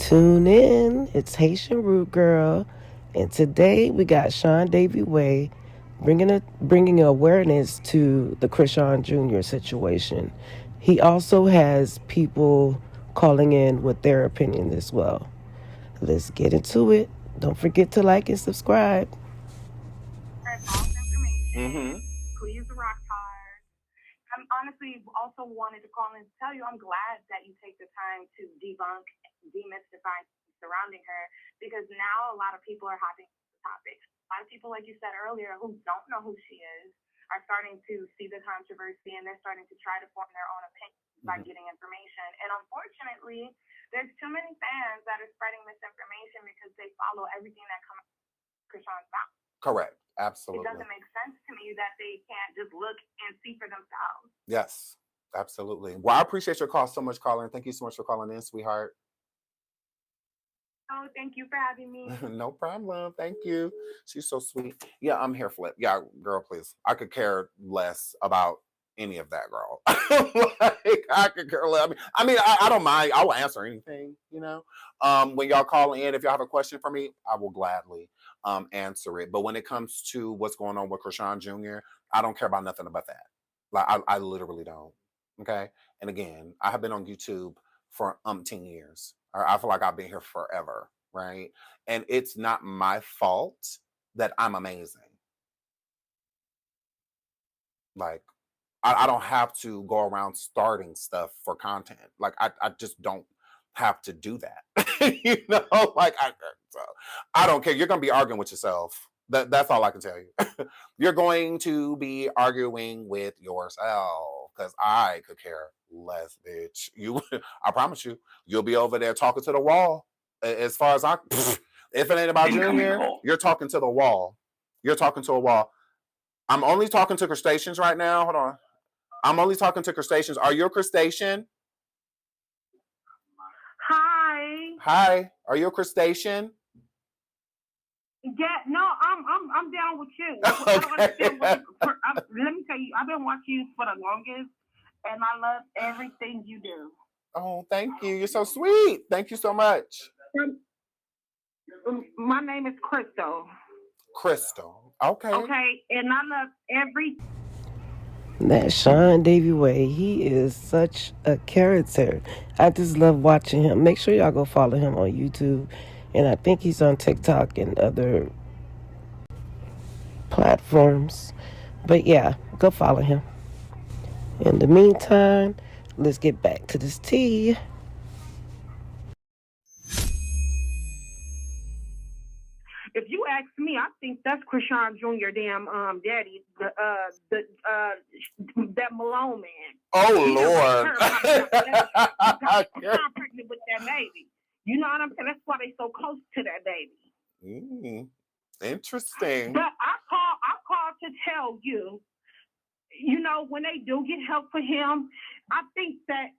Tune in. It's Haitian Root Girl. And today we got Sean Davy Way bringing awareness to the Chrisean Jr. situation. He also has people calling in with their opinion as well. Let's get into it. Don't forget to like and subscribe. False information. Please rock hard. I honestly also wanted to call and tell you I'm glad that you take the time to debunk, demystify surrounding her, because now a lot of people are having the topic. A lot of people, like you said earlier, who don't know who she is, are starting to see the controversy and they're starting to try to form their own opinion by getting information. And unfortunately, there's too many fans that are spreading misinformation because they follow everything that comes from Chrisean's mouth. Correct. Absolutely. It doesn't make sense to me that they can't just look and see for themselves. Yes, absolutely. Well, I appreciate your call so much, caller. Thank you so much for calling in, sweetheart. Oh, thank you for having me. No problem. Thank you. She's so sweet. Yeah, I'm here, Flip. Yeah, girl, please. I could care less about any of that, girl. Like, I could care less. I don't mind. I will answer anything, you know. When y'all call in, if y'all have a question for me, I will gladly answer it. But when it comes to what's going on with Chrisean Jr., I don't care about nothing about that. Like, I literally don't. Okay. And again, I have been on YouTube for umpteen years. I feel like I've been here forever, right? And it's not my fault that I'm amazing. Like, I don't have to go around starting stuff for content. Like, I just don't have to do that. You know, like, I don't care. You're going to be arguing with yourself. That's all I can tell you. You're going to be arguing with yourself, because I could care less, bitch. I promise you, you'll be over there talking to the wall. As far as if it ain't about Junior, you're talking to the wall. You're talking to a wall. I'm only talking to crustaceans right now. Hold on. I'm only talking to crustaceans. Are you a crustacean? Hi. Hi. Are you a crustacean? Yeah, no, I'm down with you. Okay. I don't understand let me tell you, I've been watching you for the longest, and I love everything you do. Oh, thank you. You're so sweet. Thank you so much. My name is Crystal. Crystal. Okay. Okay, and I love every. That Sean Davy Way, he is such a character. I just love watching him. Make sure y'all go follow him on YouTube. And I think he's on TikTok and other platforms. But yeah, go follow him. In the meantime, let's get back to this tea. If you ask me, I think that's Chrisean Jr. damn daddy, that Malone man. Oh Lord! I'm pregnant with that baby. You know what I'm saying? That's why they so close to that baby. Interesting. But I call to tell you, you know, when they do get help for him, I think that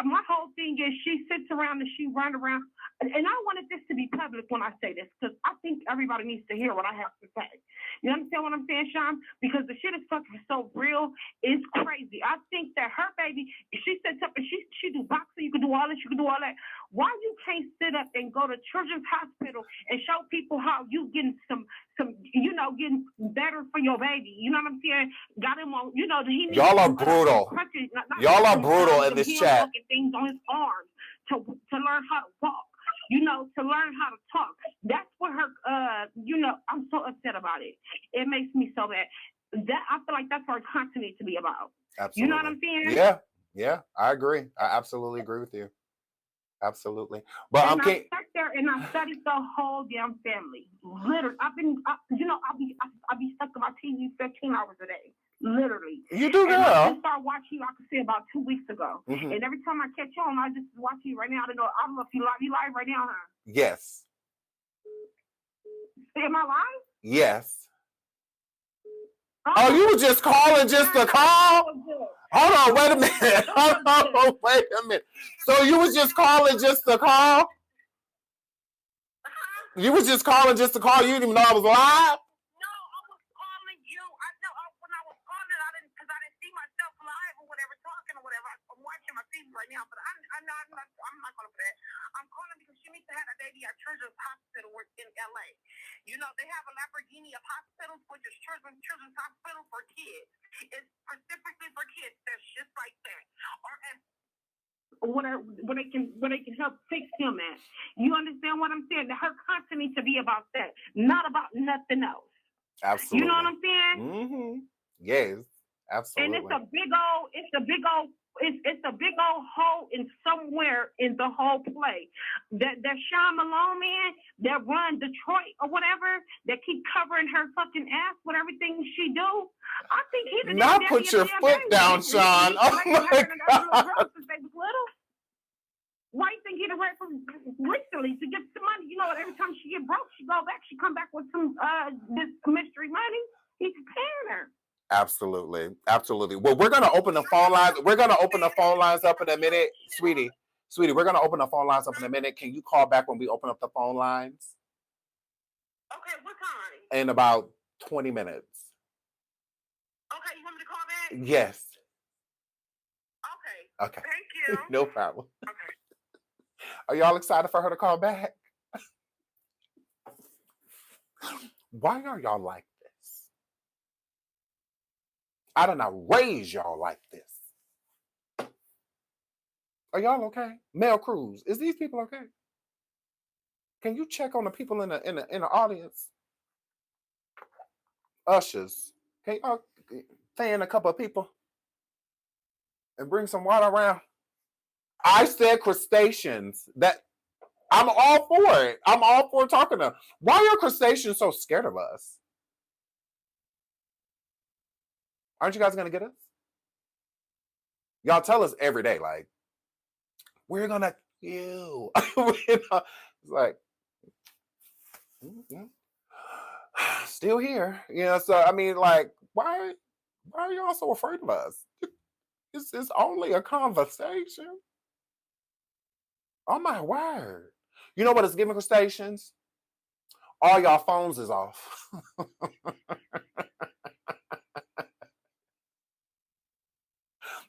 my whole thing is she sits around and she runs around. And I wanted this to be public when I say this, because I think everybody needs to hear what I have to say. You understand what I'm saying, Sean? Because the shit is fucking so real, it's crazy. I think that her baby, she sits up and she do boxing, you can do all this, you can do all that. Why you can't sit up and go to Children's Hospital and show people how you getting some you know, getting better for your baby? You know what I'm saying? Got him on, you know, y'all are brutal. Y'all are brutal in this chat. Things on his arms to learn how to walk. You know, to learn how to talk. That's what her, you know, I'm so upset about it. It makes me so mad. That I feel like that's what her content needs to be about. Absolutely. You know what I'm saying? Yeah, I agree. I absolutely agree with you. Absolutely. But I sat there and I studied the whole damn family. Literally, I'll be stuck on my TV 15 hours a day. Literally. You do, girl. And I just started watching you, I could say, about 2 weeks ago. Mm-hmm. And every time I catch on, I just watch you right now. I don't know if you live right now, huh? Yes. Am I live? Yes. Oh, you were just calling just to call? Hold on, wait a minute. Hold on, wait a minute. So you was just calling just to call? You was just calling just to call? You didn't even know I was live? No, I was calling you. I know when I was calling, I didn't see myself live or whatever, talking or whatever. I'm watching my TV right now, but I'm not calling for that. I'm calling because she needs where they can help fix him at. You understand what I'm saying? Her content needs to be about that, not about nothing else. Absolutely. You know what I'm saying? Mm-hmm. Yes, absolutely. And it's a big old hole in somewhere in the whole play. That Sean Malone man that run Detroit or whatever that keep covering her fucking ass with everything she do. I think he's a Now put your foot down, Sean. Oh my God. Since they was little. Why you think he'd away from recently to get some money? You know, every time she get broke, she go back. She come back with some this mystery money. He's paying her. Absolutely, absolutely. Well, we're gonna open the phone lines. We're gonna open the phone lines up in a minute, sweetie. We're gonna open the phone lines up in a minute. Can you call back when we open up the phone lines? Okay, what time? In about 20 minutes. Okay, you want me to call back? Yes. Okay. Thank you. No problem. Okay. Are y'all excited for her to call back? Why are y'all like this? I did not raise y'all like this. Are y'all okay? Mel Cruz, is these people okay? Can you check on the people in the audience? Ushers, can y'all fan a couple of people and bring some water around? I said crustaceans. That I'm all for it. I'm all for talking to them. Why are crustaceans so scared of us? Aren't you guys gonna get us? Y'all tell us every day, like, we're gonna kill. It's like, still here. You know, so I mean, like, why are y'all so afraid of us? It's only a conversation. Oh my word. You know what it's giving crustaceans? All y'all phones is off.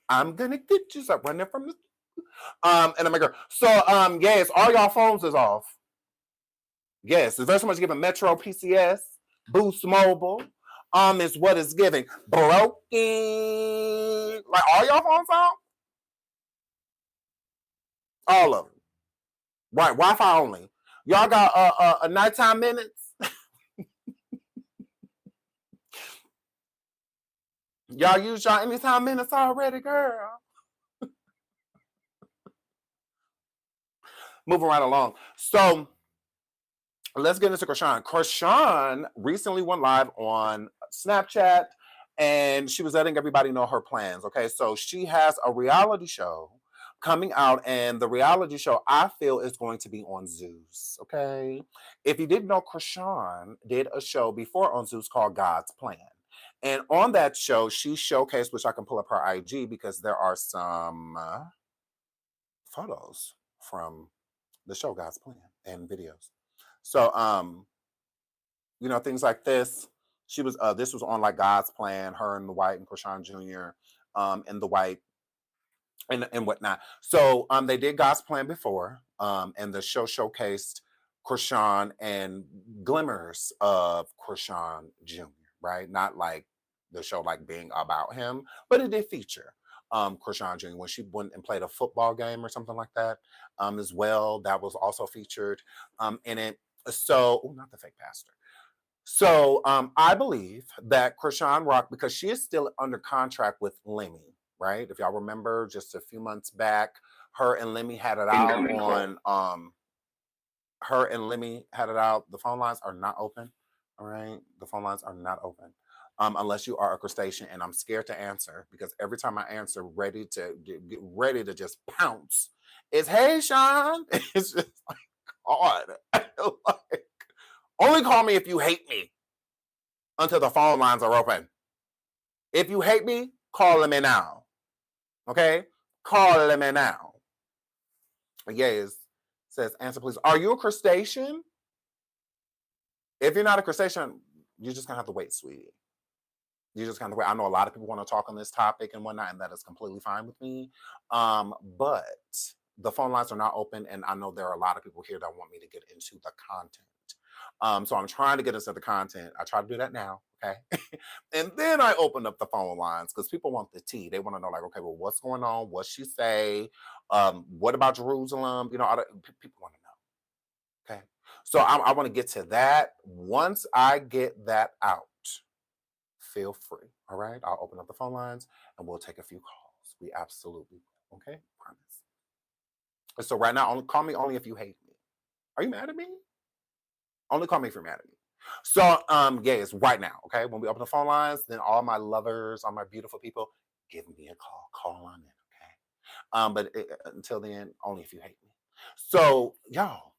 I'm gonna get you some running from the and I'm like, so yes, all y'all phones is off. Yes, it's very so much giving Metro PCS, Boost Mobile, is what it's giving. Broken, like all y'all phones off? All of them. Right, Wi-Fi only. Y'all got a nighttime minutes? Y'all use y'all anytime minutes already, girl. Moving right along. So let's get into Chrisean. Chrisean recently went live on Snapchat and she was letting everybody know her plans. Okay, so she has a reality show coming out, and the reality show I feel is going to be on Zeus. Okay, if you didn't know, Chrisean did a show before on Zeus called God's Plan. And on that show, she showcased, which I can pull up her IG because there are some photos from the show God's Plan and videos. So, you know, things like this. She was this was on like God's Plan, her and the White and Chrisean Jr. And the White and whatnot. So they did God's Plan before, and the show showcased Chrisean and glimmers of Chrisean Jr., right? Not like the show like being about him, but it did feature Chrisean Jr. when she went and played a football game or something like that as well. That was also featured in it. So, not the fake pastor. So I believe that Chrisean Rock, because she is still under contract with Lemmy, right? If y'all remember, just a few months back, her and Lemmy had it out on her and Lemmy had it out. The phone lines are not open. All right. The phone lines are not open. Unless you are a crustacean, and I'm scared to answer because every time I answer, ready to get ready to just pounce, is hey Sean. It's just like God. Like, only call me if you hate me until the phone lines are open. If you hate me, call me now. Okay? Call me now. Yes. Says, answer please. Are you a crustacean? If you're not a crustacean, you're just going to have to wait, sweetie. You just kind of wait. I know a lot of people want to talk on this topic and whatnot, and that is completely fine with me. But the phone lines are not open, and I know there are a lot of people here that want me to get into the content. So I'm trying to get into the content. I try to do that now, okay? And then I open up the phone lines because people want the tea. They want to know, like, okay, well, what's going on? What she say? What about Jerusalem? You know, people want to know. Okay, so I want to get to that. Once I get that out, feel free. All right, I'll open up the phone lines and we'll take a few calls. We absolutely will. Okay, promise. So right now, only call me only if you hate me. Are you mad at me? Only call me if you're mad at me. So, yeah, it's right now. Okay, when we open the phone lines, then all my lovers, all my beautiful people, give me a call. Call on in. Okay. But until then, only if you hate me. So, y'all,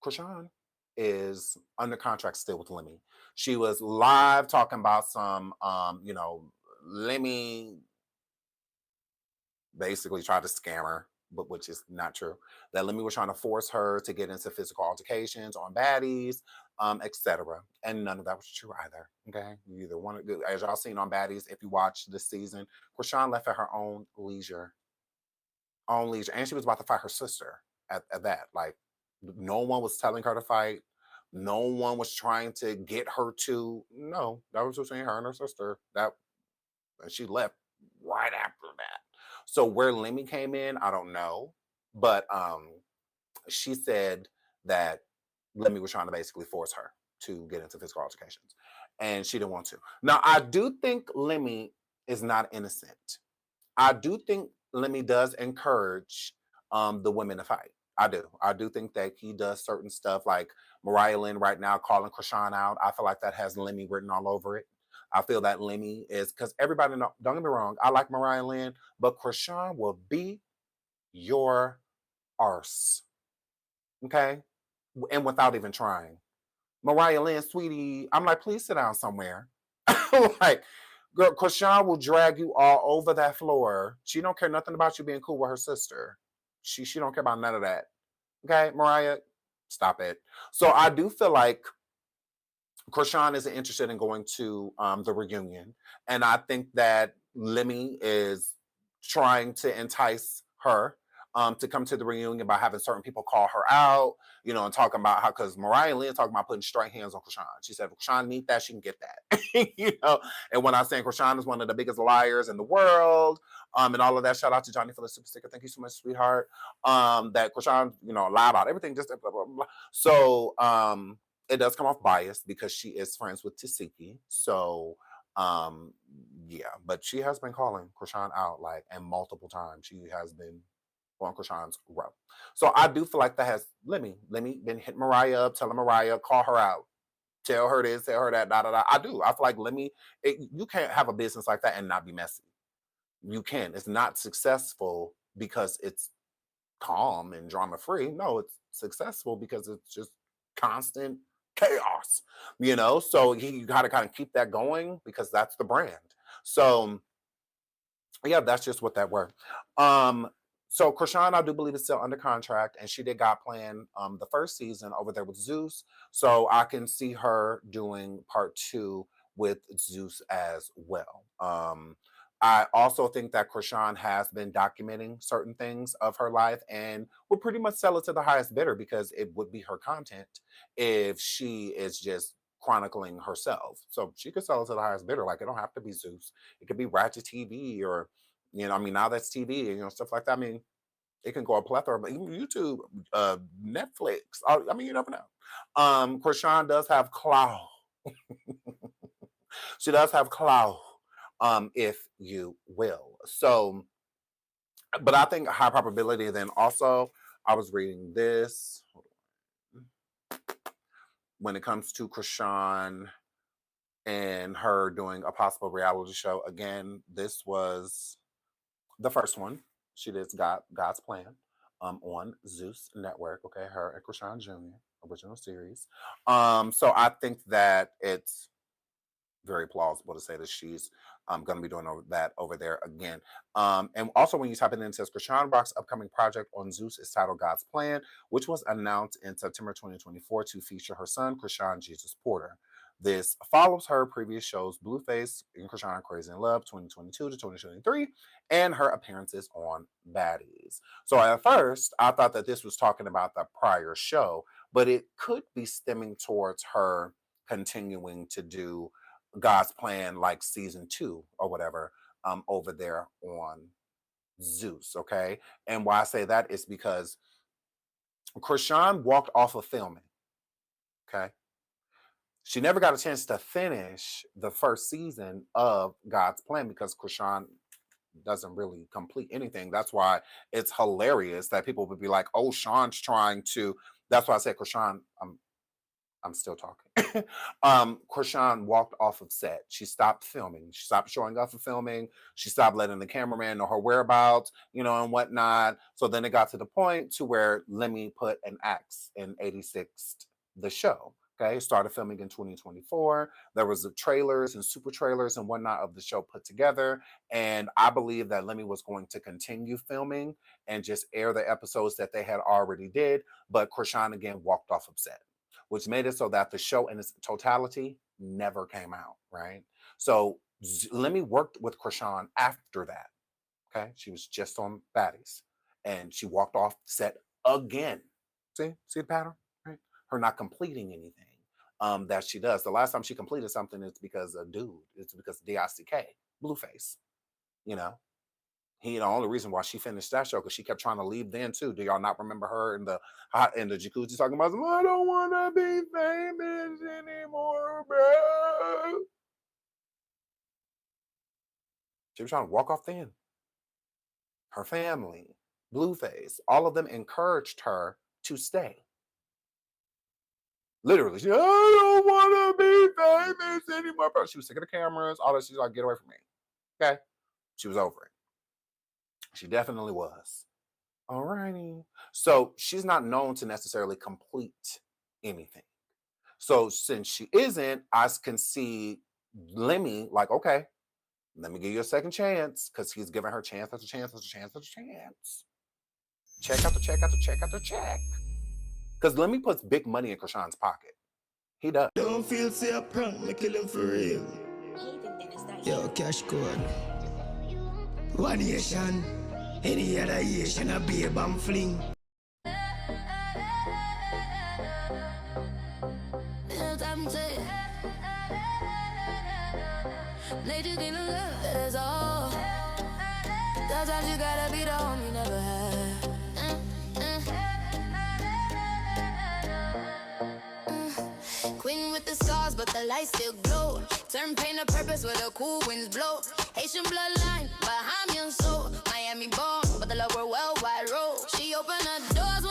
Chrisean is under contract still with Lemmy. She was live talking about some, Lemmy basically tried to scam her, but which is not true. That Lemmy was trying to force her to get into physical altercations on baddies, etc. And none of that was true either. Okay, you either want to, as y'all seen on baddies, if you watch this season, Chrisean left at her own leisure, and she was about to fight her sister at that. Like, no one was telling her to fight. No one was trying to get her to. No, that was between her and her sister. And she left right after that. So where Lemmy came in, I don't know. But she said that Lemmy was trying to basically force her to get into physical altercations. And she didn't want to. Now, I do think Lemmy is not innocent. I do think Lemmy does encourage the women to fight. I do. I do think that he does certain stuff like Mariah Lynn right now calling Chrisean out. I feel like that has Lemmy written all over it. I feel that Lemmy is, because everybody know, don't get me wrong, I like Mariah Lynn, but Chrisean will be your arse. Okay? And without even trying. Mariah Lynn, sweetie, I'm like, please sit down somewhere. Like, girl, Chrisean will drag you all over that floor. She don't care nothing about you being cool with her sister. She don't care about none of that. Okay, Mariah, stop it. So I do feel like Chrisean isn't interested in going to the reunion, and I think that Lemmy is trying to entice her to come to the reunion by having certain people call her out, and talking about how, because Mariah Lynn talking about putting straight hands on Chrisean. She said, if Chrisean need that, she can get that. And when I say Chrisean is one of the biggest liars in the world, and all of that, shout out to Johnny for the super sticker. Thank you so much, sweetheart. That Chrisean, lie about everything, just blah, blah, blah. So, it does come off biased because she is friends with Tasiki. So, yeah, but she has been calling Chrisean out, like, and multiple times. She has been on Chrisean's row. So I do feel like that has Lemmy been hitting Mariah up, telling Mariah, call her out, tell her this, tell her that, da da da. I do. I feel like Lemmy, you can't have a business like that and not be messy. You can. It's not successful because it's calm and drama free. No, it's successful because it's just constant chaos, So you got to kind of keep that going because that's the brand. So yeah, that's just what that were. So Chrisean, I do believe, is still under contract, and she did got planned the first season over there with Zeus. So I can see her doing part 2 with Zeus as well. I also think that Chrisean has been documenting certain things of her life and will pretty much sell it to the highest bidder because it would be her content if she is just chronicling herself. So she could sell it to the highest bidder. Like, it don't have to be Zeus. It could be Ratchet TV or, now that's TV and, stuff like that. I mean, it can go a plethora, but even YouTube, Netflix. I mean, you never know. Chrisean does have clout. She does have clout, if you will. So, but I think high probability. Then also, I was reading this. When it comes to Chrisean and her doing a possible reality show, again, this was the first one. She did God's Plan on Zeus Network. Okay, her and Chrisean Jr. original series. So I think that it's very plausible to say that she's going to be doing that over there again. And also, when you type it in, it says Chrisean Rock's upcoming project on Zeus is titled God's Plan, which was announced in September 2024 to feature her son, Chrisean Jesus Porter. This follows her previous shows, Blueface and Chrisean Crazy in Love 2022 to 2023, and her appearances on Baddies. So at first, I thought that this was talking about the prior show, but it could be stemming towards her continuing to do God's Plan like season 2 or whatever over there on Zeus. Okay. And why I say that is because Chrisean walked off of filming. Okay. She never got a chance to finish the first season of God's Plan because Chrisean doesn't really complete anything. That's why it's hilarious that people would be like, "Oh, Sean's trying to." That's why I said Chrisean. I'm still talking. Chrisean walked off of set. She stopped filming. She stopped showing up for filming. She stopped letting the cameraman know her whereabouts, and whatnot. So then it got to the point to where Lemmy put an axe in 86 the show. Okay, started filming in 2024. There was the trailers and super trailers and whatnot of the show put together. And I believe that Lemmy was going to continue filming and just air the episodes that they had already did. But Chrisean again walked off of set, which made it so that the show in its totality never came out, right? So Lemmy worked with Chrisean after that, okay? She was just on Baddies, and she walked off set again. See the pattern, right? Her not completing anything that she does. The last time she completed something is because a dude. It's because D-I-C-K, Blueface, He the only reason why she finished that show because she kept trying to leave then too. Do y'all not remember her in the jacuzzi talking about, I don't want to be famous anymore, bro? She was trying to walk off then. Her family, Blueface, all of them encouraged her to stay. Literally, I don't want to be famous anymore, bro. She was sick of the cameras, all that. She's like, get away from me. Okay, she was over it. She definitely was. Alrighty. So she's not known to necessarily complete anything. So since she isn't, I can see Lemmy like, okay, let me give you a second chance because he's giving her chance after chance after chance after chance. Check after check after check after check. Because Lemmy puts big money in Chrisean's pocket. He does. Don't feel say a prank, me kill him for real. Yo, cash code. One nation, any other nation, a babe and fling. Nature in love, that's all. Sometimes you gotta be the home you never had. Queen with the scars, but the light still glow. Turn pain to purpose where the cool winds blow. Haitian bloodline, Bahamian soul. Miami born, but the love were worldwide road. She opened the doors